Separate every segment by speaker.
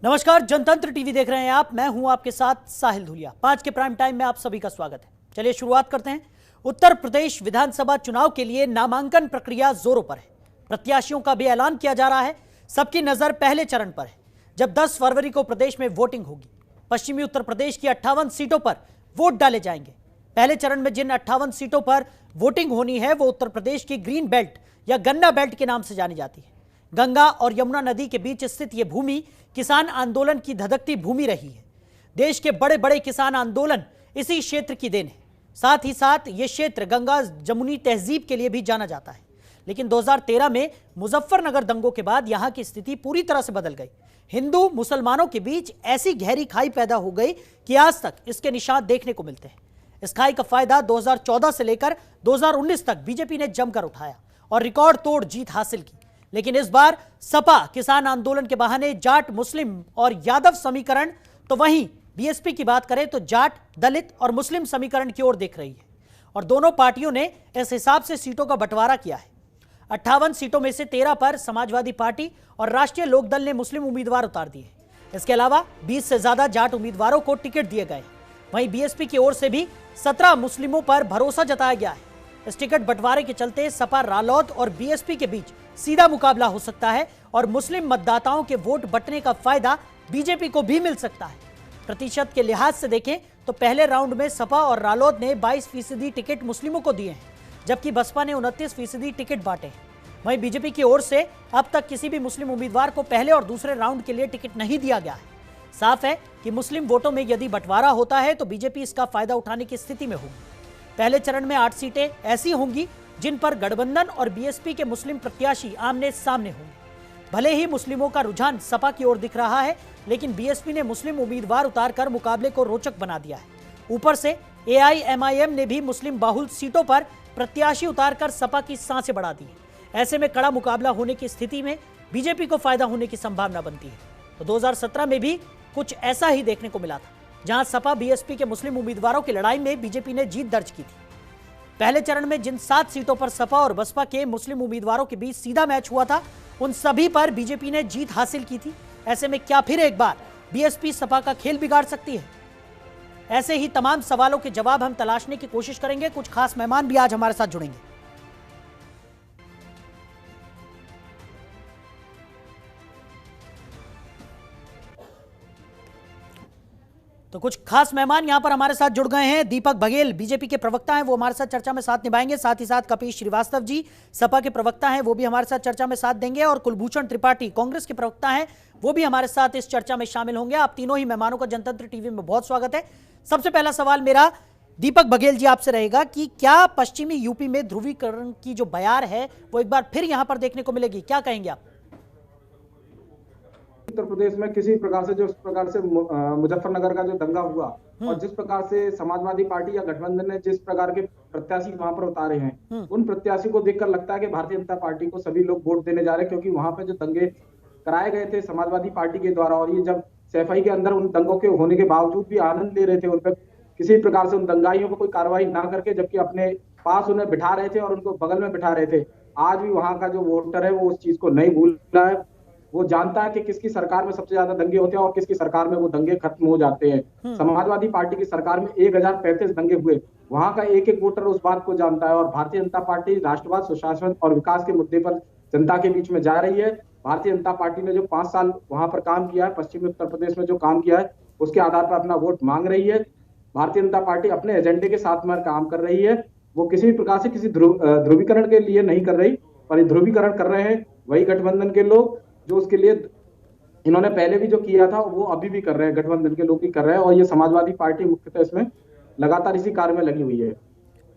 Speaker 1: नमस्कार, जनतंत्र टीवी देख रहे हैं आप। मैं हूं आपके साथ साहिल धुलिया। 5 के प्राइम टाइम में आप सभी का स्वागत है। चलिए शुरुआत करते हैं। उत्तर प्रदेश विधानसभा चुनाव के लिए नामांकन प्रक्रिया जोरों पर है। प्रत्याशियों का भी ऐलान किया जा रहा है। सबकी नजर पहले चरण पर है, जब 10 फरवरी को प्रदेश में वोटिंग होगी। पश्चिमी उत्तर प्रदेश की 58 सीटों पर वोट डाले जाएंगे। पहले चरण में जिन 58 सीटों पर वोटिंग होनी है वो उत्तर प्रदेश की ग्रीन बेल्ट या गन्ना बेल्ट के नाम से जानी जाती है। गंगा और यमुना नदी के बीच स्थित यह भूमि किसान आंदोलन की धधकती भूमि रही है। देश के बड़े बड़े किसान आंदोलन इसी क्षेत्र की देन है। साथ ही साथ यह क्षेत्र गंगा जमुनी तहजीब के लिए भी जाना जाता है। लेकिन 2013 में मुजफ्फरनगर दंगों के बाद यहां की स्थिति पूरी तरह से बदल गई। हिंदू मुसलमानों के बीच ऐसी गहरी खाई पैदा हो गई कि आज तक इसके निशान देखने को मिलते हैं। इस खाई का फायदा 2014 से लेकर 2019 तक बीजेपी ने जमकर उठाया और रिकॉर्ड तोड़ जीत हासिल की। लेकिन इस बार सपा किसान आंदोलन के बहाने जाट, मुस्लिम और यादव समीकरण, तो वहीं बीएसपी की बात करें तो जाट, दलित और मुस्लिम समीकरण की ओर देख रही है। और दोनों पार्टियों ने इस हिसाब से सीटों का बंटवारा किया है। 58 सीटों में से 13 पर समाजवादी पार्टी और राष्ट्रीय लोकदल ने मुस्लिम उम्मीदवार उतार दिए। इसके अलावा 20 से ज्यादा जाट उम्मीदवारों को टिकट दिए गए। वहीं बीएसपी की ओर से भी 17 मुस्लिमों पर भरोसा जताया गया है। इस टिकट बंटवारे के चलते सपा, रालोद और बीएसपी के बीच सीधा मुकाबला हो सकता है और मुस्लिम मतदाताओं के वोट बंटने का फायदा बीजेपी को भी मिल सकता है। प्रतिशत के लिहाज से देखें तो पहले राउंड में सपा और रालोद ने 22% टिकट मुस्लिमों को दिए हैं, जबकि बसपा ने 29% टिकट बांटे हैं। वहीं बीजेपी की ओर से अब तक किसी भी मुस्लिम उम्मीदवार को पहले और दूसरे राउंड के लिए टिकट नहीं दिया गया है। साफ है कि मुस्लिम वोटों में यदि बंटवारा होता है तो बीजेपी इसका फायदा उठाने की स्थिति में होगी। पहले चरण में 8 सीटें ऐसी होंगी जिन पर गठबंधन और बीएसपी के मुस्लिम प्रत्याशी आमने सामने होंगे। भले ही मुस्लिमों का रुझान सपा की ओर दिख रहा है, लेकिन बीएसपी ने मुस्लिम उम्मीदवार उतारकर मुकाबले को रोचक बना दिया है। ऊपर से एआईएमआईएम ने भी मुस्लिम बाहुल सीटों पर प्रत्याशी उतारकर सपा की सांसें बढ़ा दी है। ऐसे में कड़ा मुकाबला होने की स्थिति में बीजेपी को फायदा होने की संभावना बनती है। तो 2017 में भी कुछ ऐसा ही देखने को मिला था, जहां सपा बीएसपी के मुस्लिम उम्मीदवारों की लड़ाई में बीजेपी ने जीत दर्ज की थी। पहले चरण में जिन 7 सीटों पर सपा और बसपा के मुस्लिम उम्मीदवारों के बीच सीधा मैच हुआ था, उन सभी पर बीजेपी ने जीत हासिल की थी। ऐसे में क्या फिर एक बार बीएसपी सपा का खेल बिगाड़ सकती है? ऐसे ही तमाम सवालों के जवाब हम तलाशने की कोशिश करेंगे। कुछ खास मेहमान भी आज हमारे साथ जुड़ेंगे। तो कुछ खास मेहमान यहां पर हमारे साथ जुड़ गए हैं। दीपक बघेल बीजेपी के प्रवक्ता हैं, वो हमारे साथ चर्चा में साथ निभाएंगे। साथ ही साथ कपिल श्रीवास्तव जी सपा के प्रवक्ता हैं, वो भी हमारे साथ चर्चा में साथ देंगे। और कुलभूषण त्रिपाठी कांग्रेस के प्रवक्ता हैं, वो भी हमारे साथ इस चर्चा में शामिल होंगे। आप तीनों ही मेहमानों का जनतंत्र टीवी में बहुत स्वागत है। सबसे पहला सवाल मेरा दीपक बघेल जी आपसे रहेगा कि क्या पश्चिमी यूपी में ध्रुवीकरण की जो बयार है वो एक बार फिर यहां पर देखने को मिलेगी? क्या कहेंगे आप?
Speaker 2: उत्तर प्रदेश में किसी प्रकार से मुजफ्फरनगर का जो दंगा हुआ और जिस प्रकार से समाजवादी पार्टी या गठबंधन ने जिस प्रकार के प्रत्याशी वहां पर उतारे हैं, उन प्रत्याशी को देखकर लगता है कि भारतीय जनता पार्टी को सभी लोग वोट देने जा रहे हैं, क्योंकि वहां पर जो दंगे कराए गए थे समाजवादी पार्टी के द्वारा, और ये जब सैफई के अंदर उन दंगों के होने के बावजूद भी आनंद ले रहे थे, उन पर किसी प्रकार से उन दंगाइयों पर कोई कार्रवाई ना करके, जबकि अपने पास उन्हें बिठा रहे थे और उनको बगल में बिठा रहे थे। आज भी वहां का जो वोटर है वो उस चीज को नहीं भूल रहा है। वो जानता है कि किसकी सरकार में सबसे ज्यादा दंगे होते हैं और किसकी सरकार में वो दंगे खत्म हो जाते हैं। समाजवादी पार्टी की सरकार में 1035 दंगे हुए, वहां का एक एक वोटर उस बात को जानता है। और भारतीय जनता पार्टी राष्ट्रवाद, सुशासन और विकास के मुद्दे पर जनता के बीच में जा रही है। भारतीय जनता पार्टी ने जो 5 साल वहां पर काम किया है, पश्चिमी उत्तर प्रदेश में जो काम किया है, उसके आधार पर अपना वोट मांग रही है। भारतीय जनता पार्टी अपने एजेंडे के साथ में काम कर रही है। वो किसी भी प्रकार से किसी ध्रुवीकरण के लिए नहीं कर रही, पर ध्रुवीकरण कर रहे हैं वही गठबंधन के लोग, जो उसके लिए इन्होंने पहले भी जो किया था वो अभी भी कर रहे हैं, गठबंधन के लोग ही कर रहे हैं। और ये समाजवादी पार्टी मुख्यतः इसमें लगातार इसी कार्य में लगी हुई है।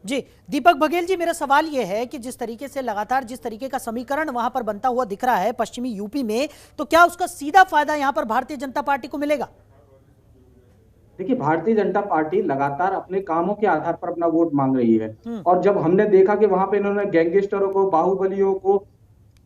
Speaker 1: जी दीपक बघेल जी, मेरा सवाल ये है कि जिस तरीके से लगातार जिस तरीके का समीकरण वहां पर बनता हुआ दिख रहा है पश्चिमी यूपी में, तो क्या उसका सीधा फायदा यहां पर भारतीय जनता पार्टी को मिलेगा?
Speaker 2: देखिए, भारतीय जनता पार्टी लगातार अपने कामों के आधार पर अपना वोट मांग रही है। और जब हमने देखा कि वहां पे इन्होंने गैंगस्टरों को, बाहुबलियों को,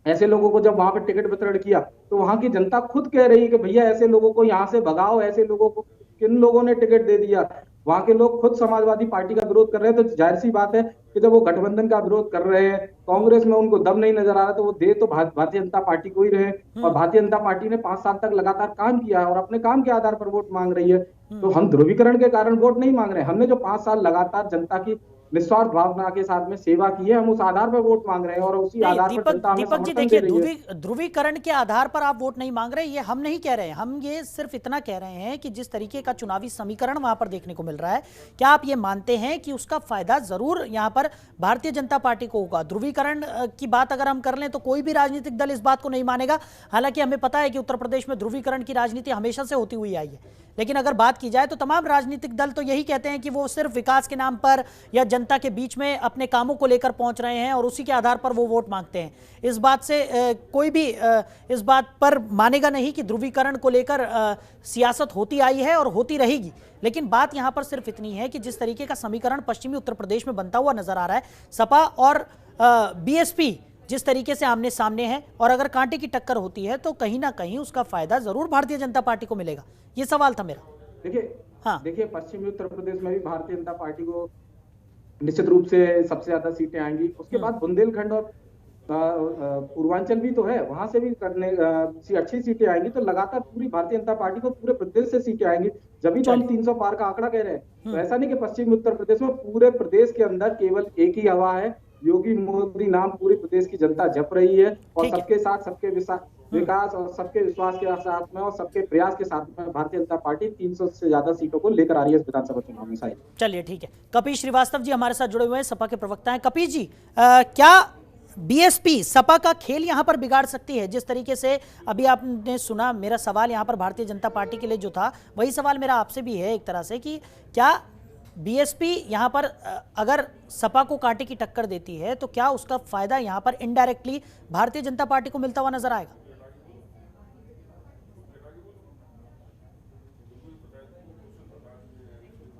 Speaker 2: ऐसे लोगों को जब वहां पे टिकट वितरण किया, तो वहां की जनता खुद कह रही है कि भैया ऐसे लोगों को यहाँ से भगाओ, ऐसे लोगों को किन लोगों ने टिकट दे दिया। वहां के लोग खुद समाजवादी पार्टी का विरोध कर रहे हैं, तो जाहिर सी बात है कि जब वो गठबंधन का विरोध कर रहे हैं, कांग्रेस में उनको दम नहीं नजर आ रहा, तो वो दे तो भारतीय जनता पार्टी को ही रहे। और भारतीय जनता पार्टी ने 5 साल तक लगातार काम किया है और अपने काम के आधार पर वोट मांग रही है। तो हम ध्रुवीकरण के कारण वोट नहीं मांग रहे हैं। हमने जो 5 साल लगातार जनता की निस्वार्थ भावना के साथ में सेवा की है, हम उस आधार पर वोट मांग रहे हैं और उसी आधार पर जनता हमें
Speaker 1: दीपक जी
Speaker 2: समर्थन दे
Speaker 1: देखिए,
Speaker 2: रही है।
Speaker 1: ध्रुवीकरण के आधार पर आप वोट नहीं मांग रहे, ये हम नहीं कह रहे हैं। हम ये सिर्फ इतना कह रहे हैं कि जिस तरीके का चुनावी समीकरण वहां पर देखने को मिल रहा है, क्या आप ये मानते हैं कि उसका फायदा जरूर यहां पर भारतीय जनता पार्टी को होगा? ध्रुवीकरण की बात अगर हम कर लें तो कोई भी राजनीतिक दल इस बात को नहीं मानेगा। हालांकि हमें पता है कि उत्तर प्रदेश में ध्रुवीकरण की राजनीति हमेशा से होती हुई आई है, लेकिन अगर बात की जाए तो तमाम राजनीतिक दल तो यही कहते हैं कि वो सिर्फ विकास के नाम पर या जनता के बीच में अपने कामों को लेकर पहुंच रहे हैं और उसी के आधार पर वो वोट मांगते हैं। इस बात से कोई भी इस बात पर मानेगा नहीं कि ध्रुवीकरण को लेकर सियासत होती आई है और होती रहेगी। लेकिन बात यहां पर सिर्फ इतनी है कि जिस तरीके का समीकरण पश्चिमी उत्तर प्रदेश में बनता हुआ नजर आ रहा है, सपा और बीएसपी जिस तरीके से आमने सामने है, और अगर कांटे की टक्कर होती है तो कहीं ना कहीं उसका फायदा जरूर भारतीय जनता पार्टी को मिलेगा। ये सवाल था मेरा।
Speaker 2: देखिए पश्चिमी उत्तर प्रदेश में भी भारतीय जनता पार्टी को निश्चित रूप से सबसे ज्यादा सीटें आएंगी। उसके बाद बुंदेलखंड और पूर्वांचल भी तो है, वहां से भी करने अच्छी सीटें आएंगी। तो लगातार पूरी भारतीय जनता पार्टी को पूरे प्रदेश से सीटें आएंगी, जब भी तो हम 300 पार का आंकड़ा कह रहे हैं। तो ऐसा नहीं कि पश्चिमी उत्तर प्रदेश में, पूरे प्रदेश के अंदर केवल एक ही हवा है, योगी मोदी नाम पूरे प्रदेश की जनता जप रही है। और सबके साथ सबके विकास और सबके विश्वास के साथ में और सबके प्रयास के साथ में भारतीय जनता पार्टी 300 से ज्यादा सीटों को लेकर आ रही है इस विधानसभा चुनाव में। साहिब
Speaker 1: चलिए ठीक है, कपीश श्रीवास्तव जी हमारे साथ जुड़े हुए हैं, सपा के प्रवक्ता हैं। कपीश जी, क्या बीएसपी सपा का खेल यहां पर बिगाड़ सकती है? जिस तरीके से अभी आपने सुना, मेरा सवाल यहां पर भारतीय जनता पार्टी के लिए जो था वही सवाल मेरा आपसे भी है एक तरह से, कि क्या बीएसपी यहां पर अगर सपा को कांटे की टक्कर देती है तो क्या उसका फायदा यहां पर इनडायरेक्टली भारतीय जनता पार्टी को मिलता हुआ नजर आएगा?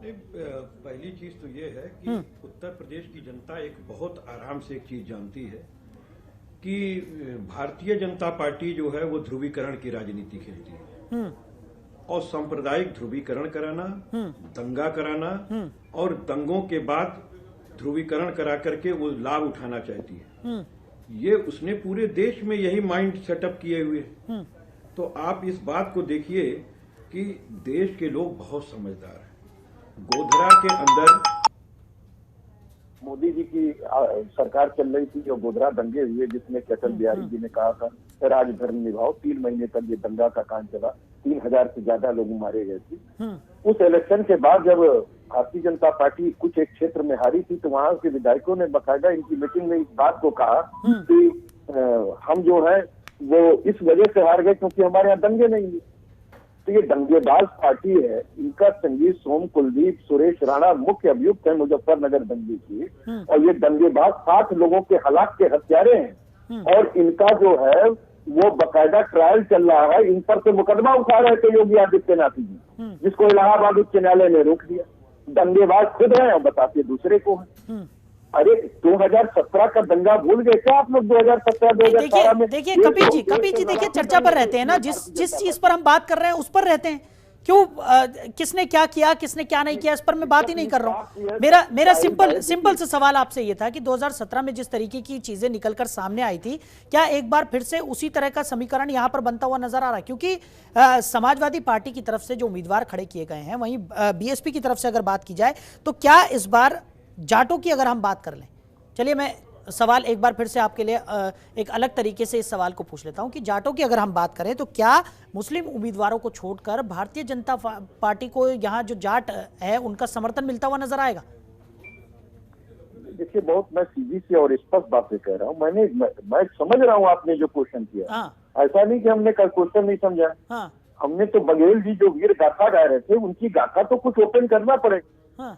Speaker 3: पहली चीज तो ये है कि उत्तर प्रदेश की जनता एक बहुत आराम से एक चीज जानती है कि भारतीय जनता पार्टी जो है वो ध्रुवीकरण की राजनीति खेलती है और सांप्रदायिक ध्रुवीकरण कराना, दंगा कराना और दंगों के बाद ध्रुवीकरण करा करके वो लाभ उठाना चाहती है। ये उसने पूरे देश में यही माइंड सेटअप किए हुए हैं। तो आप इस बात को देखिए कि देश के लोग बहुत समझदार हैं। गोधरा के अंदर
Speaker 4: मोदी जी की सरकार चल रही थी, जो गोधरा दंगे हुए जिसमें अटल बिहारी जी ने कहा था राजधर्म निभाओ, 3 महीने तक ये दंगा का कांड चला, 3000 से ज्यादा लोग मारे गए थे। उस इलेक्शन के बाद जब भारतीय जनता पार्टी कुछ एक क्षेत्र में हारी थी तो वहां के विधायकों ने बकायदा इनकी मीटिंग में इस बात को कहा कि हम जो है वो इस वजह से हार गए क्योंकि हमारे यहाँ दंगे नहीं हुए। तो ये दंगेबाज पार्टी है, इनका संगीत सोम, कुलदीप, सुरेश राणा मुख्य अभियुक्त है मुजफ्फरनगर दंगे की, और ये दंगेबाज 60 लोगों के हलाक के हत्यारे हैं और इनका जो है वो बकायदा ट्रायल चल रहा है। इन पर से मुकदमा उठा रहे थे योगी आदित्यनाथ जी, जिसको इलाहाबाद उच्च न्यायालय ने रोक दिया। दंगेबाज खुद हैं और बताते दूसरे को हैं। अरे 2017 का दंगा भूल गए क्या आप लोग? 2017-2018 में
Speaker 1: देखिए कपील जी देखिए, चर्चा पर रहते हैं ना, जिस चीज पर हम बात कर रहे हैं उस पर रहते हैं। क्यों किसने क्या किया, किसने क्या नहीं किया, इस पर मैं बात ही नहीं कर रहा हूं। मेरा सिंपल सा सवाल आपसे ये था कि 2017 में जिस तरीके की चीजें निकलकर सामने आई थी, क्या एक बार फिर से उसी तरह का समीकरण यहां पर बनता हुआ नजर आ रहा है? क्योंकि समाजवादी पार्टी की तरफ से जो उम्मीदवार खड़े किए गए हैं, वहीं बीएसपी की तरफ से अगर बात की जाए तो क्या इस बार जाटों की अगर हम बात कर लें, चलिए मैं सवाल एक बार फिर से आपके लिए एक अलग तरीके से इस सवाल को पूछ लेता हूं कि जाटों की अगर हम बात करें तो क्या मुस्लिम उम्मीदवारों को छोड़कर भारतीय जनता पार्टी को यहां जो जाट है उनका समर्थन मिलता हुआ नजर आएगा?
Speaker 4: देखिए बहुत मैं सीधी सी और स्पष्ट बातें कह रहा हूँ। मैं समझ रहा हूँ आपने जो क्वेश्चन किया, ऐसा नहीं कि हमने कल क्वेश्चन नहीं समझा। हमने तो बघेल जी जो वीर गाथा गा रहे थे उनकी गाथा तो कुछ ओपन करना पड़ेगा।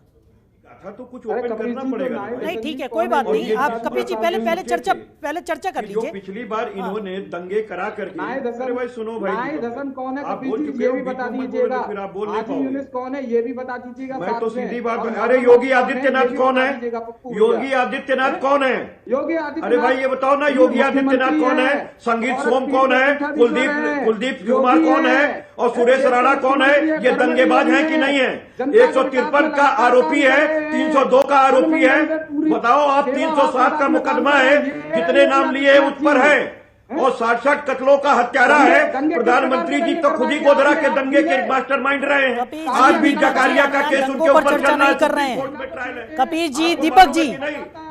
Speaker 3: तो कुछ ओपन करना पड़ेगा।
Speaker 1: नहीं ठीक है, कोई बात नहीं। आप कपिल जी पहले चर्चा कर लीजिए।
Speaker 3: पिछली बार इन्होंने दंगे करा करके,
Speaker 2: अरे
Speaker 3: भाई सुनो भाई,
Speaker 2: नाए दसन कौन है कपिल जी, ये भी बता दीजिएगा। हाजी यूनिस कौन है ये भी बता दीजिएगा।
Speaker 3: मैं तो सीधी बात, अरे योगी आदित्यनाथ कौन है? योगी आदित्यनाथ कौन है?
Speaker 2: योगी आदित्यनाथ,
Speaker 3: अरे भाई ये बताओ ना, योगी आदित्यनाथ कौन है? संगीत सोम कौन है? कुलदीप कुमार कौन है? और सुरेश राणा कौन है? ये दंगेबाज है कि नहीं है? 153 का आरोपी है, 302 का आरोपी है। बताओ आप, 307 का मुकदमा है, कितने नाम लिए उस पर है, और 60 कत्लों का हत्यारा है। प्रधानमंत्री जी तो खुद ही गोधरा के दंगे के मास्टरमाइंड रहे हैं। आज भी जकारिया का केस उनके ऊपर
Speaker 1: चर्चा नहीं कर रहे हैं। कपिल जी, दीपक जी,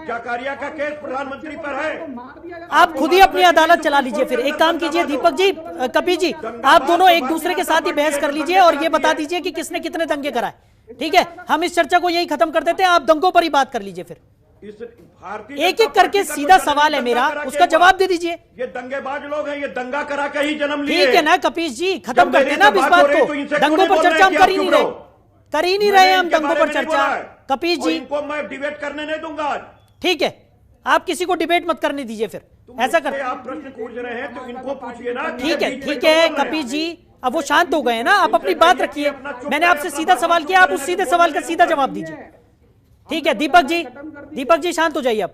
Speaker 3: जकारिया का केस प्रधानमंत्री पर है।
Speaker 1: आप खुद ही अपनी अदालत चला लीजिए। फिर एक काम कीजिए दीपक जी, कपिल जी, आप दोनों एक दूसरे के साथ ही बहस कर लीजिए और ये बता दीजिए कि किसने कितने दंगे कराए। ठीक है, हम इस चर्चा को यही खत्म कर देते हैं, आप दंगों पर ही बात कर लीजिए। फिर एक एक करके सीधा सवाल है मेरा, उसका जवाब दे दीजिए।
Speaker 3: ये दंगेबाज लोग हैं, ये दंगा करा के ही जन्म लिए।
Speaker 1: ठीक है ना कपीश जी, खत्म करते ना इस बात को। दंगों पर चर्चा हम कर ही नहीं रहे, हम दंगों पर चर्चा। कपीश जी,
Speaker 3: इनको मैं डिबेट करने नहीं दूंगा आज।
Speaker 1: ठीक है, आप किसी को डिबेट मत करने दीजिए। फिर ऐसा करते,
Speaker 3: आप प्रश्न पूछ रहे हैं तो इनको पूछिए ना।
Speaker 1: ठीक है कपीश जी, अब वो शांत हो गए हैं ना, आप अपनी बात रखिए। मैंने आपसे सीधा सवाल किया, आप उस सीधे सवाल का सीधा जवाब दीजिए। ठीक है दीपक जी शांत हो जाइए आप।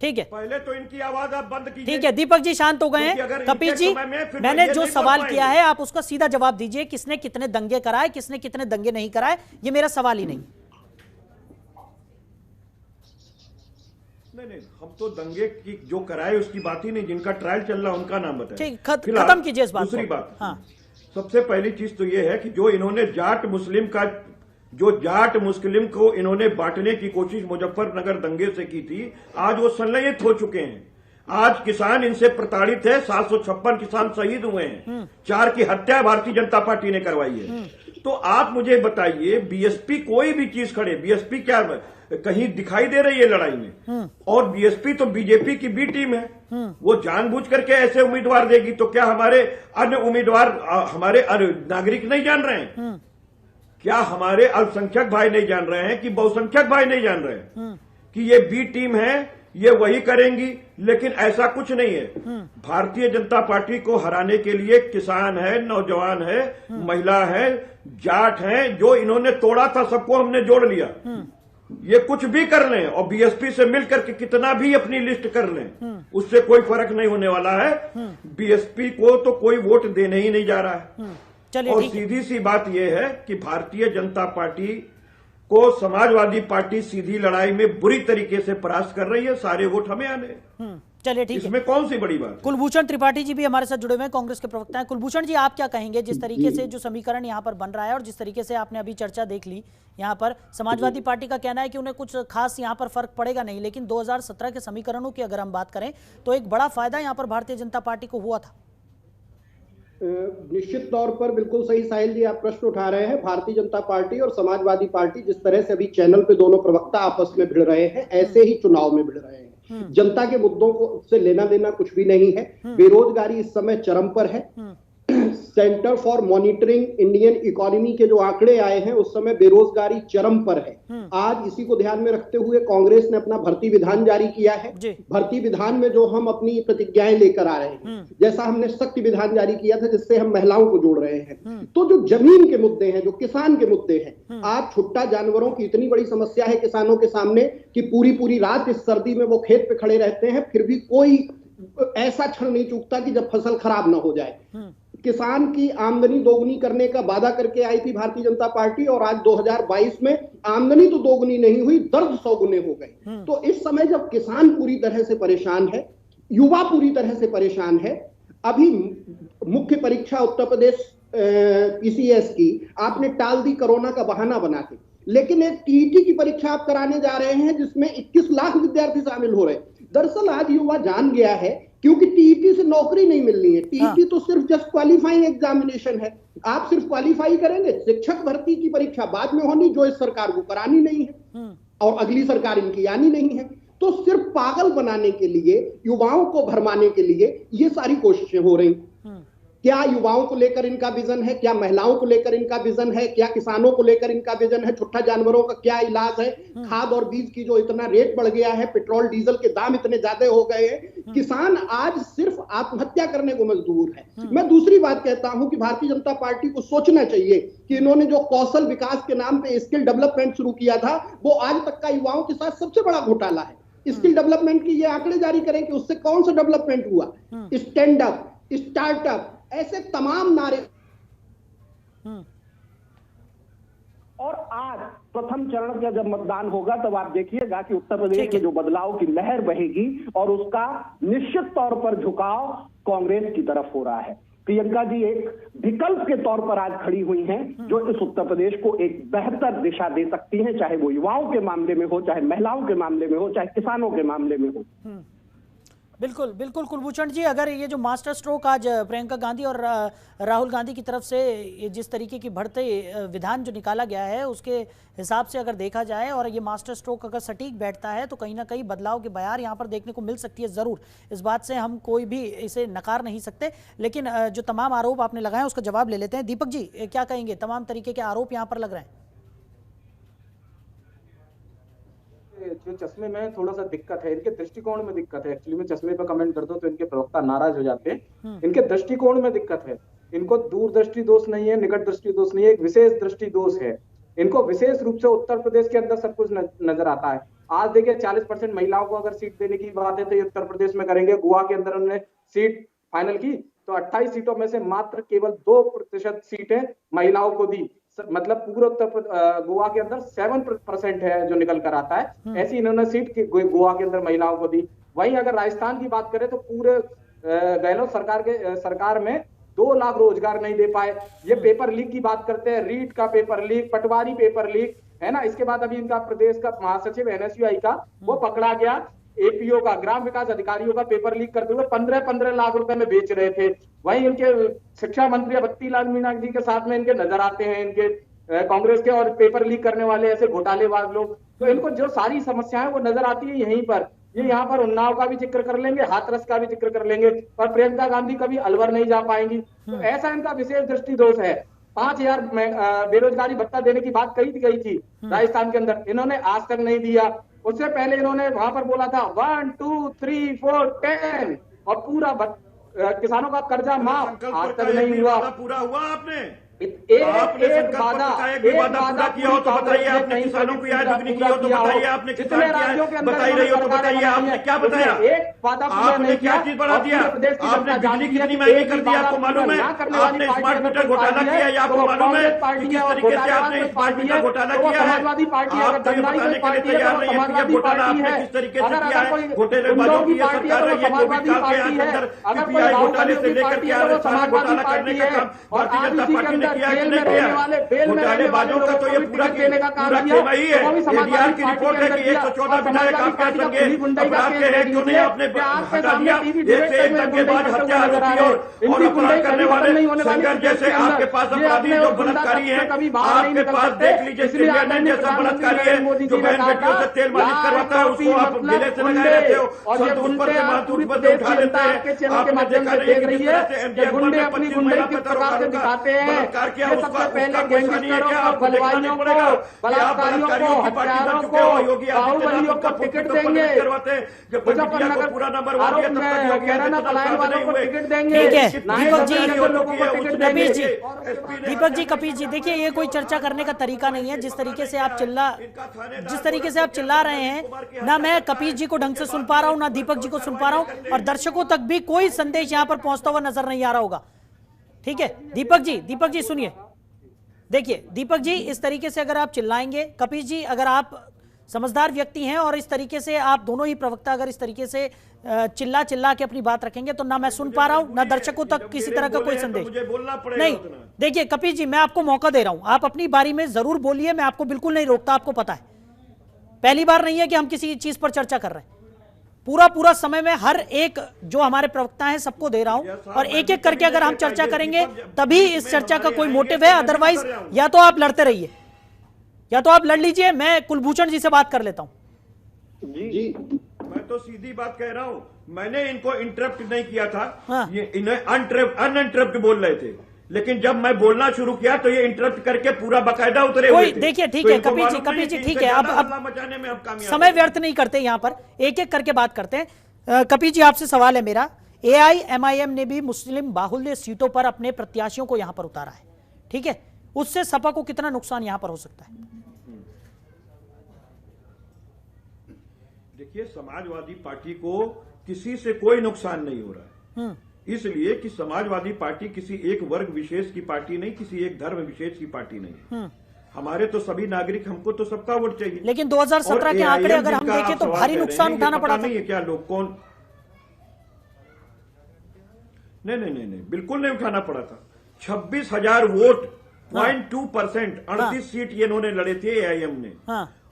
Speaker 1: ठीक है,
Speaker 3: पहले तो इनकी आवाज आप बंद कीजिए।
Speaker 1: ठीक है दीपक जी शांत हो गए हैं। कपिल जी, मैंने जो सवाल किया है आप उसका सीधा जवाब दीजिए। किसने कितने दंगे कराए, किसने कितने दंगे नहीं कराए, ये मेरा सवाल ही नहीं।
Speaker 3: नहीं, हम तो दंगे की जो कराए उसकी बात ही नहीं, जिनका ट्रायल चल रहा उनका नाम बताएं।
Speaker 1: ठीक, खत्म कीजिए इस बात को।
Speaker 3: दूसरी बात,
Speaker 1: हाँ,
Speaker 3: सबसे पहली चीज तो ये है कि जो इन्होंने जाट मुस्लिम को इन्होंने बांटने की कोशिश मुजफ्फरनगर दंगे से की थी, आज वो संलयित हो चुके हैं। आज किसान इनसे प्रताड़ित है, 756 किसान शहीद हुए हैं, 4 की हत्या भारतीय जनता पार्टी ने करवाई है। तो आप मुझे बताइए, बीएसपी कोई भी चीज खड़े, बीएसपी क्या कहीं दिखाई दे रही है लड़ाई में? और बीएसपी तो बीजेपी की बी टीम है, वो जानबूझ करके ऐसे उम्मीदवार देगी। तो क्या हमारे अन्य उम्मीदवार, हमारे नागरिक नहीं जान रहे हैं? क्या हमारे अल्पसंख्यक भाई नहीं जान रहे हैं कि बहुसंख्यक भाई नहीं जान रहे हैं कि ये बी टीम है, ये वही करेंगी? लेकिन ऐसा कुछ नहीं है। भारतीय जनता पार्टी को हराने के लिए किसान है, नौजवान है, महिला है, जाट है, जो इन्होंने तोड़ा था सबको हमने जोड़ लिया। ये कुछ भी कर लें और बीएसपी से मिलकर के कितना भी अपनी लिस्ट कर लें, उससे कोई फर्क नहीं होने वाला है। बीएसपी को तो कोई वोट देने ही नहीं जा रहा है। और सीधी सी बात यह है कि भारतीय जनता पार्टी को समाजवादी पार्टी सीधी लड़ाई में बुरी तरीके से परास्त कर रही है, सारे वोट हमें आने।
Speaker 1: चलिए ठीक है,
Speaker 3: इसमें कौन सी बड़ी बात?
Speaker 1: कुलभूषण त्रिपाठी जी भी हमारे साथ जुड़े हुए हैं, कांग्रेस के प्रवक्ता हैं। कुलभूषण जी, आप क्या कहेंगे जिस तरीके से जो समीकरण यहाँ पर बन रहा है और जिस तरीके से आपने अभी चर्चा देख ली, यहाँ पर समाजवादी पार्टी का कहना है कि उन्हें कुछ खास यहाँ पर फर्क पड़ेगा नहीं, लेकिन 2017 के समीकरणों की अगर हम बात करें तो एक बड़ा फायदा यहाँ पर भारतीय जनता पार्टी को हुआ था।
Speaker 5: निश्चित तौर पर बिल्कुल सही साहिल जी आप प्रश्न उठा रहे हैं। भारतीय जनता पार्टी और समाजवादी पार्टी जिस तरह से अभी चैनल पे दोनों प्रवक्ता आपस में भिड़ रहे हैं, ऐसे ही चुनाव में भिड़ रहे हैं। जनता के मुद्दों को से लेना देना कुछ भी नहीं है। बेरोजगारी इस समय चरम पर है। Centre for monitoring Indian economy के जो आंकड़े आए हैं उस समय बेरोजगारी चरम पर है। आज इसी को ध्यान में रखते हुए कांग्रेस ने अपना भर्ती विधान जारी किया है। भर्ती विधान में जो हम अपनी प्रतिज्ञाएं लेकर आ रहे हैं, जैसा हमने शक्ति विधान जारी किया था जिससे हम महिलाओं को जोड़ रहे हैं, तो जो जमीन के मुद्दे हैं, जो किसान के मुद्दे हैं, आज छुट्टा जानवरों की इतनी बड़ी समस्या है किसानों के सामने कि पूरी पूरी रात इस सर्दी में वो खेत पे खड़े रहते हैं, फिर भी कोई ऐसा क्षण नहीं चूकता कि जब फसल खराब ना हो जाए। किसान की आमदनी दोगुनी करने का वादा करके आई थी भारतीय जनता पार्टी और आज 2022 में आमदनी तो दोगुनी नहीं हुई, दर्द 100 गुने हो गए। तो इस समय जब किसान पूरी तरह से परेशान है, युवा पूरी तरह से परेशान है, अभी मुख्य परीक्षा उत्तर प्रदेश पीसीएस की आपने टाल दी कोरोना का बहाना बना के, लेकिन एक टीईटी की परीक्षा आप कराने जा रहे हैं जिसमें 21 लाख विद्यार्थी शामिल हो रहे हैं। दरअसल आज युवा जान गया है क्योंकि टीईटी से नौकरी नहीं मिल रही है। टीईटी तो सिर्फ जस्ट क्वालिफाइंग एग्जामिनेशन है, आप सिर्फ क्वालिफाई करेंगे, शिक्षक भर्ती की परीक्षा बाद में होनी जो इस सरकार को करानी नहीं है और अगली सरकार इनकी आनी नहीं है। तो सिर्फ पागल बनाने के लिए, युवाओं को भरमाने के लिए ये सारी कोशिशें हो रही। क्या युवाओं को लेकर इनका विजन है? क्या महिलाओं को लेकर इनका विजन है? क्या किसानों को लेकर इनका विजन है? छुट्टा जानवरों का क्या इलाज है? खाद और बीज की जो इतना रेट बढ़ गया है, पेट्रोल डीजल के दाम इतने ज्यादा हो गए हैं, किसान आज सिर्फ आत्महत्या करने को मजबूर है। मैं दूसरी बात कहता हूं कि भारतीय जनता पार्टी को सोचना चाहिए कि इन्होंने जो कौशल विकास के नाम पे स्किल डेवलपमेंट शुरू किया था, वो आज तक का युवाओं के साथ सबसे बड़ा घोटाला है। स्किल डेवलपमेंट की ये आंकड़े जारी करें कि उससे कौन सा डेवलपमेंट हुआ। स्टैंड अप, स्टार्टअप, ऐसे तमाम नारे और आज प्रथम चरण का जब मतदान होगा तब आप देखिएगा कि उत्तर प्रदेश में जो बदलाव की लहर बहेगी और उसका निश्चित तौर पर झुकाव कांग्रेस की तरफ हो रहा है। प्रियंका जी एक विकल्प के तौर पर आज खड़ी हुई हैं, जो इस उत्तर प्रदेश को एक बेहतर दिशा दे सकती हैं, चाहे वो युवाओं के मामले में हो, चाहे महिलाओं के मामले में हो, चाहे किसानों के मामले में हो।
Speaker 1: बिल्कुल बिल्कुल कुलभूषण जी, अगर ये जो मास्टर स्ट्रोक आज प्रियंका गांधी और राहुल गांधी की तरफ से ये जिस तरीके की बढ़ते विधान जो निकाला गया है उसके हिसाब से अगर देखा जाए और ये मास्टर स्ट्रोक अगर सटीक बैठता है तो कहीं ना कहीं बदलाव की बयार यहाँ पर देखने को मिल सकती है। ज़रूर, इस बात से हम कोई भी इसे नकार नहीं सकते, लेकिन जो तमाम आरोप आपने लगाए उसका जवाब ले लेते हैं। दीपक जी क्या कहेंगे, तमाम तरीके के आरोप यहाँ पर लग रहे हैं?
Speaker 2: जो चश्मे में थोड़ा सा दिक्कत है, इनके दृष्टिकोण में दिक्कत है। एक्चुअली में चश्मे पर कमेंट कर दो तो इनके प्रवक्ता नाराज हो जाते हैं। इनके दृष्टिकोण में दिक्कत है। इनको दूरदृष्टि दोष नहीं है, निकट दृष्टि दोष नहीं है, एक विशेष दृष्टि दोष है। इनको विशेष रूप से उत्तर प्रदेश के अंदर सब कुछ नजर आता है। आज देखिए 40% महिलाओं को अगर सीट देने की बात है तो ये उत्तर प्रदेश में करेंगे। गोवा के अंदर उन्होंने सीट फाइनल की तो 28 सीटों में से मात्र केवल 2% सीटें महिलाओं को दी। मतलब पूरे गोवा के अंदर 7% है जो निकल कर आता है। ऐसी इन्होंने सीट गोवा के अंदर महिलाओं को दी। वहीं अगर राजस्थान की बात करें तो पूरे गहलोत सरकार में 2 लाख रोजगार नहीं दे पाए। ये पेपर लीक की बात करते हैं, रीट का पेपर लीक, पटवारी पेपर लीक है ना। इसके बाद अभी इनका प्रदेश का महासचिव एनएसयूआई का वो पकड़ा गया, एपीओ का, ग्राम विकास अधिकारियों का पेपर लीक करते हुए 15-15 लाख रुपए में बेच रहे थे। वहीं इनके शिक्षा मंत्री अवंती लाल मीणा जी के साथ में इनके नजर आते हैं इनके कांग्रेस के और पेपर लीक करने वाले ऐसे घोटालेबाज लोग। तो इनको जो सारी समस्याएं वो नजर आती है यहीं पर। ये यहाँ पर उन्नाव का भी जिक्र कर लेंगे, हाथरस का भी जिक्र कर लेंगे, पर प्रियंका गांधी कभी अलवर नहीं जा पाएंगी। तो ऐसा इनका विशेष दृष्टि दोष है। 5,000 बेरोजगारी भत्ता देने की बात कही गई थी राजस्थान के अंदर, इन्होंने आज तक नहीं दिया। उससे पहले इन्होंने वहां पर बोला था 1 2 3 4 10 और पूरा किसानों का कर्जा माफ, आज तक नहीं हुआ।
Speaker 3: पूरा हुआ आपने
Speaker 2: आपने वादा
Speaker 3: पूरा किया हो तो बताइए, आपने किसानों को याद दुगनी की हो तो बताइए, आपने किसान किया बताई रही हो तो बताइए, आपने क्या बताया? आपने क्या चीज बढ़ा दिया? आपने बिजली कितनी महंगी कर दी आपको मालूम है? आपने स्मार्ट मीटर घोटाला किया है आपको मालूम है कि किस तरीके से आपने स्मार्ट मीटर घोटाला किया है? आप तो ये बताने के लिए तैयार नहीं है कि ये घोटाला आपने किस तरीके से किया है। घोटालेबाजों की ये सरकार है, ये कोविड काल के अंदर सीपीआई घोटाले से लेकर के आगे सारा घोटाला करने का काम भारतीय जनता पार्टी ने किया कि नहीं किया? घोटालेबाजों का तो ये पूरा खेमा ही है। एडीआर की रिपोर्ट है कि 114 विधायक आपके संगे अपराध के हैं, क्यों नहीं आपने हटा दिया? एक से एक दंगेबाज, हत्या आरोपी और अपराध करने वाले संगठन जैसे आपके पास अपराधी जो बलात्कारी है, आपके पास देख लीजिए सिविलियन जैसा बलात्कारी है जो बहन बेटियों से तेल मालिश करवाता है, उसको आप गिले से लगाए रहते हो, संतूर पर से मातूर पर से उठा लेते हैं। आपने देखा नहीं कि किस तरह से एमजीएम पर में 25 महिला पत्रकारों का बलात्कार किया, उसका गैंगस्टरों को बलवाइयों को, बलात्कारियों की पार्टी बन चुके हो। योगी आदित्यनाथ का टिकट देंगे करवाते हैं जब मीडिया को पूरा नंबर 1 दिया तब तक योगी आदित्यनाथ नहीं हुए।
Speaker 1: ठीक है दीपक जी, कपीश जी, दीपक जी, कपीश जी, देखिए ये कोई चर्चा करने का तरीका नहीं है। जिस तरीके से आप चिल्ला रहे हैं, ना मैं कपीश जी को ढंग से सुन पा रहा हूं, ना दीपक जी को सुन पा रहा हूं, और दर्शकों तक भी कोई संदेश यहां पर पहुंचता हुआ नजर नहीं आ रहा होगा। ठीक है दीपक जी सुनिए, देखिए दीपक जी, इस तरीके से अगर आप चिल्लाएंगे, कपीश जी अगर आप समझदार व्यक्ति हैं और इस तरीके से आप दोनों ही प्रवक्ता अगर इस तरीके से चिल्ला के अपनी बात रखेंगे तो ना मैं सुन पा रहा हूं, ना दर्शकों तक किसी तरह का कोई संदेश नहीं। देखिए कपीश जी, मैं आपको मौका दे रहा हूं, आप अपनी बारी में जरूर बोलिए, मैं आपको बिल्कुल नहीं रोकता, आपको पता है पहली बार नहीं है कि हम किसी चीज पर चर्चा कर रहे हैं। पूरा समय में हर एक जो हमारे प्रवक्ता हैं सबको दे रहा हूं, और एक एक करके अगर हम चर्चा करेंगे तभी इस चर्चा का कोई मोटिव है, अदरवाइज या तो आप लड़ते रहिए या तो आप लड़ लीजिए। मैं कुलभूषण जी से बात कर लेता हूं।
Speaker 3: जी मैं तो सीधी बात कह रहा हूं, मैंने इनको इंटरप्ट नहीं किया था।
Speaker 1: हाँ।
Speaker 3: ये इन्हें अनइंटरप्ट बोल रहे थे, लेकिन जब मैं बोलना शुरू किया तो ये इंटरप्ट करके पूरा बकायदा उतरे हुए थे।
Speaker 1: देखिए ठीक है कपीश जी ठीक है, अब
Speaker 3: मचाने में हम कामयाब
Speaker 1: समय व्यर्थ नहीं करते, यहां पर एक एक करके बात करते हैं। कपीश जी आपसे सवाल है मेरा, AIMIM ने भी मुस्लिम बाहुल्य सीटों पर अपने प्रत्याशियों को यहां पर उतारा है, ठीक है, उससे सपा को कितना नुकसान यहां पर हो सकता है?
Speaker 3: देखिए समाजवादी पार्टी को किसी से कोई नुकसान नहीं हो रहा है। इसलिए कि समाजवादी पार्टी किसी एक वर्ग विशेष की पार्टी नहीं, किसी एक धर्म विशेष की पार्टी नहीं। हमारे तो सभी नागरिक, हमको तो सबका वोट चाहिए।
Speaker 1: लेकिन 2017 के आंकड़े अगर हम देखें तो भारी नुकसान उठाना पड़ा था।
Speaker 3: नहीं है क्या लोग कौन? नहीं, बिल्कुल नहीं उठाना पड़ा था। 26,000 वोट, 0.2%, 38 सीट ये इन्होंने लड़े थे एआईएम ने,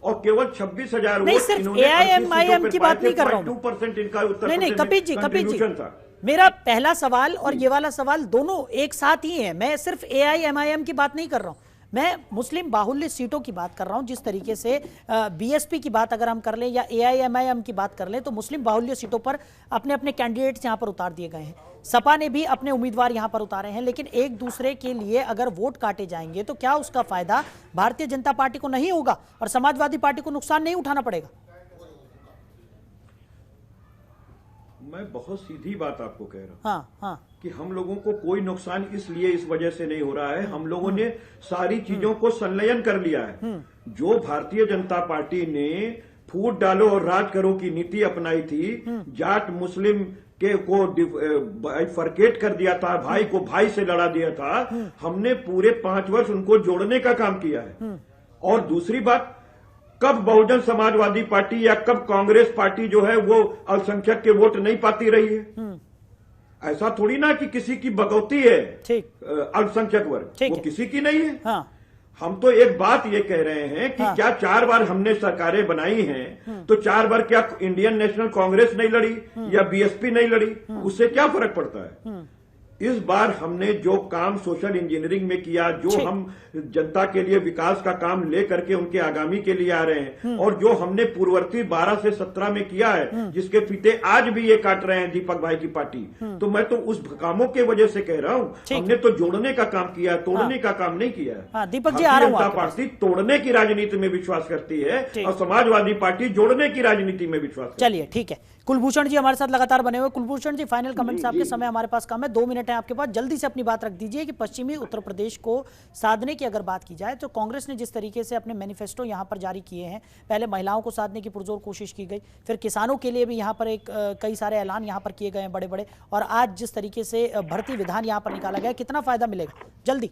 Speaker 3: और केवल 26,000 वोट।
Speaker 1: सिर्फ एआईएम की बात नहीं कर रहा हूं।
Speaker 3: 2% इनका उत्तर
Speaker 1: नहीं, कपिल जी
Speaker 3: था।
Speaker 1: मेरा पहला सवाल और ये वाला सवाल दोनों एक साथ ही है। मैं सिर्फ एआईएमआईएम की बात नहीं कर रहा हूं, मैं मुस्लिम बाहुल्य सीटों की बात कर रहा हूं। जिस तरीके से बीएसपी की बात अगर हम कर लें या एआईएमआईएम की बात कर लें तो मुस्लिम बाहुल्य सीटों पर अपने अपने कैंडिडेट्स यहां पर उतार दिए गए हैं। सपा ने भी अपने उम्मीदवार यहां पर उतारे हैं, लेकिन एक दूसरे के लिए अगर वोट काटे जाएंगे तो क्या उसका फायदा भारतीय जनता पार्टी को नहीं होगा और समाजवादी पार्टी को नुकसान नहीं उठाना पड़ेगा?
Speaker 3: मैं बहुत सीधी बात आपको कह रहा हूं।
Speaker 1: हाँ।
Speaker 3: कि हम लोगों को कोई नुकसान इसलिए इस वजह से नहीं हो रहा है, हम लोगों ने सारी चीजों को संलयन कर लिया है। जो भारतीय जनता पार्टी ने फूट डालो और राज करो की नीति अपनाई थी, जाट मुस्लिम के को फरकेट कर दिया था, भाई को भाई से लड़ा दिया था, हमने पूरे 5 वर्ष उनको जोड़ने का काम किया है। और दूसरी बात, कब बहुजन समाजवादी पार्टी या कब कांग्रेस पार्टी जो है वो अल्पसंख्यक के वोट नहीं पाती रही है? ऐसा थोड़ी ना कि किसी की बगौती है अल्पसंख्यक वर्ग, वो किसी की नहीं है।
Speaker 1: हाँ।
Speaker 3: हम तो एक बात ये कह रहे हैं कि क्या 4 बार हमने सरकारें बनाई हैं तो 4 बार क्या इंडियन नेशनल कांग्रेस नहीं लड़ी या बीएसपी नहीं लड़ी? उससे क्या फर्क पड़ता है? इस बार हमने जो काम सोशल इंजीनियरिंग में किया, जो हम जनता के लिए विकास का काम ले करके उनके आगामी के लिए आ रहे हैं, और जो हमने पूर्ववर्ती 12 से 17 में किया है, जिसके फीते आज भी ये काट रहे हैं दीपक भाई की पार्टी, तो मैं तो उस कामों के वजह से कह रहा हूं, हमने तो जोड़ने का काम किया है, तोड़ने का काम नहीं किया है।
Speaker 1: दीपक जी, आ रहा हूं।
Speaker 3: जनता पार्टी तोड़ने की राजनीति में विश्वास करती है और समाजवादी पार्टी जोड़ने की राजनीति में विश्वास करती है।
Speaker 1: चलिए ठीक है, कुलभूषण जी हमारे साथ लगातार बने हुए। कुलभूषण जी, फाइनल कमेंट्स आपके, समय हमारे पास कम है, 2 मिनट है आपके पास, जल्दी से अपनी बात रख दीजिए कि पश्चिमी उत्तर प्रदेश को साधने की अगर बात की जाए तो कांग्रेस ने जिस तरीके से अपने मैनिफेस्टो यहां पर जारी किए हैं, पहले महिलाओं को साधने की पुरजोर कोशिश की गई, फिर किसानों के लिए भी यहां पर कई सारे ऐलान यहां पर किए गए हैं बड़े बड़े, और आज जिस तरीके से भर्ती विधान यहां पर निकाला गया, कितना फायदा मिलेगा? जल्दी।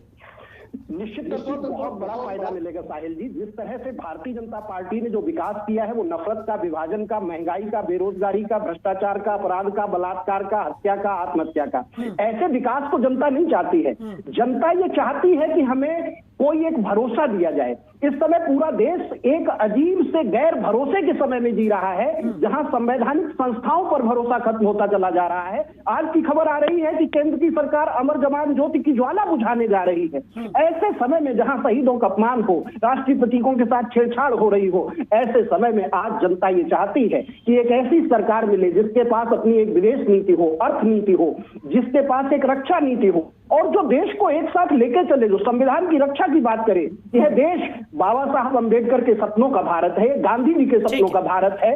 Speaker 5: निश्चित तौर पर बहुत बड़ा फायदा मिलेगा साहिल जी। जिस तरह से भारतीय जनता पार्टी ने जो विकास किया है वो नफरत का, विभाजन का, महंगाई का, बेरोजगारी का, भ्रष्टाचार का, अपराध का, बलात्कार का, हत्या का, आत्महत्या का, ऐसे विकास को जनता नहीं चाहती है। जनता ये चाहती है कि हमें कोई एक भरोसा दिया जाए। इस समय पूरा देश एक अजीब से गैर भरोसे के समय में जी रहा है, जहां संवैधानिक संस्थाओं पर भरोसा खत्म होता चला जा रहा है। आज की खबर आ रही है कि केंद्र की सरकार अमर जवान ज्योति की ज्वाला बुझाने जा रही है। ऐसे समय में जहां शहीदों का अपमान हो, राष्ट्रीय प्रतीकों के साथ छेड़छाड़ हो रही हो, ऐसे समय में आज जनता ये चाहती है कि एक ऐसी सरकार मिले जिसके पास अपनी एक विदेश नीति हो, अर्थ नीति हो, जिसके पास एक रक्षा नीति हो, और जो देश को एक साथ लेकर चले, जो संविधान की रक्षा की बात करे। यह देश बाबा साहब अम्बेडकर के सपनों का भारत है, गांधी जी के सपनों का भारत है।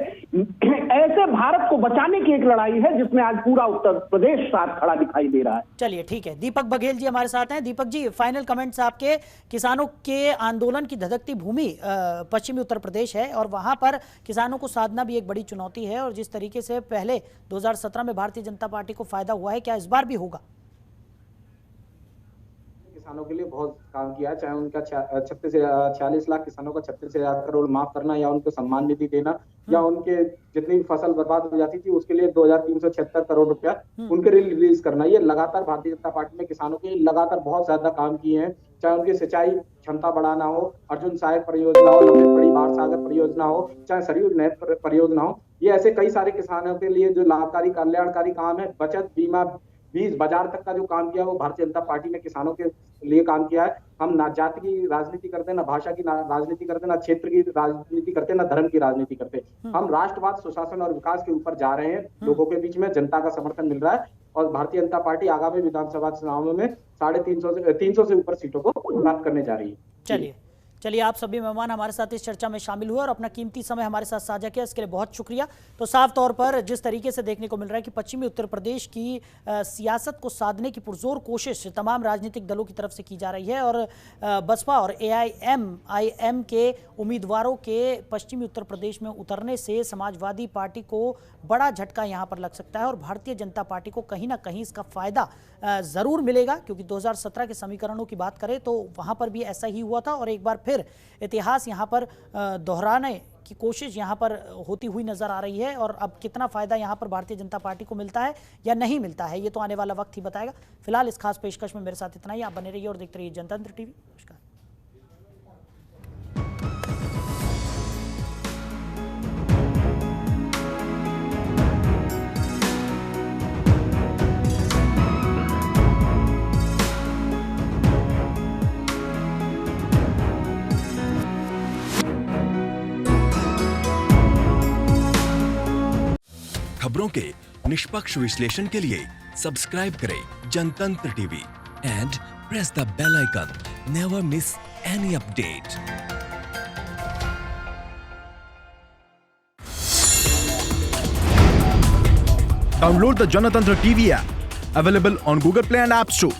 Speaker 5: ऐसे भारत को बचाने की एक लड़ाई है जिसमें आज पूरा उत्तर प्रदेश साथ खड़ा दिखाई दे रहा है।
Speaker 1: चलिए ठीक है, दीपक बघेल जी हमारे साथ हैं। दीपक जी, फाइनल कमेंट्स आपके। किसानों के आंदोलन की धधकती भूमि पश्चिमी उत्तर प्रदेश है और वहां पर किसानों को साधना भी एक बड़ी चुनौती है, और जिस तरीके से पहले 2017 में भारतीय जनता पार्टी को फायदा हुआ है, क्या इस बार भी होगा?
Speaker 2: किसानों के लिए बहुत काम किया, चाहे उनका 36 से 46 लाख किसानों का 36,000 करोड़ माफ करना, या उनको सम्मान निधि देना, या उनके जितनी भी फसल बर्बाद हो जाती थी उसके लिए 2,376 करोड़ रुपया उनके लिए रिलीज करना। ये लगातार भारतीय जनता पार्टी ने किसानों के लिए लगातार बहुत ज्यादा काम किए हैं, चाहे उनकी सिंचाई क्षमता बढ़ाना हो, अर्जुन सहायक परियोजना हो, लंबी बड़ी बाढ़ सागर परियोजना हो, चाहे सरयू नहर परियोजना हो। ये ऐसे कई सारे किसानों के लिए जो लाभकारी कल्याणकारी काम है, बचत बीमा बीज बाजार तक का जो काम किया है वो भारतीय जनता पार्टी ने किसानों के लिए काम किया है। हम ना जाति की राजनीति करते, ना भाषा की राजनीति करते, ना क्षेत्र की राजनीति करते, ना धर्म की राजनीति करते। हम राष्ट्रवाद, सुशासन और विकास के ऊपर जा रहे हैं। लोगों के बीच में जनता का समर्थन मिल रहा है और भारतीय जनता पार्टी आगामी विधानसभा चुनावों में 350 से ऊपर सीटों को प्राप्त करने जा रही है।
Speaker 1: चलिए, चलिए, आप सभी मेहमान हमारे साथ इस चर्चा में शामिल हुए और अपना कीमती समय हमारे साथ साझा किया, इसके लिए बहुत शुक्रिया। तो साफ तौर पर जिस तरीके से देखने को मिल रहा है कि पश्चिमी उत्तर प्रदेश की सियासत को साधने की पुरजोर कोशिश तमाम राजनीतिक दलों की तरफ से की जा रही है और बसपा और AIM के उम्मीदवारों के पश्चिमी उत्तर प्रदेश में उतरने से समाजवादी पार्टी को बड़ा झटका यहाँ पर लग सकता है और भारतीय जनता पार्टी को कहीं ना कहीं इसका फायदा जरूर मिलेगा, क्योंकि 2017 के समीकरणों की बात करें तो वहां पर भी ऐसा ही हुआ था और एक बार फिर इतिहास यहाँ पर दोहराने की कोशिश यहाँ पर होती हुई नजर आ रही है। और अब कितना फायदा यहाँ पर भारतीय जनता पार्टी को मिलता है या नहीं मिलता है, ये तो आने वाला वक्त ही बताएगा। फिलहाल इस खास पेशकश में मेरे साथ इतना ही। आप बने रहिए और देखते रहिए जनतंत्र टीवी। नमस्कार।
Speaker 6: खबरों के निष्पक्ष विश्लेषण के लिए सब्सक्राइब करें Janatantra TV and press the bell icon. Never miss any update.
Speaker 7: Download the Janatantra TV app, available on Google Play and App Store.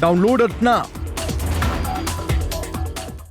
Speaker 7: Download it now.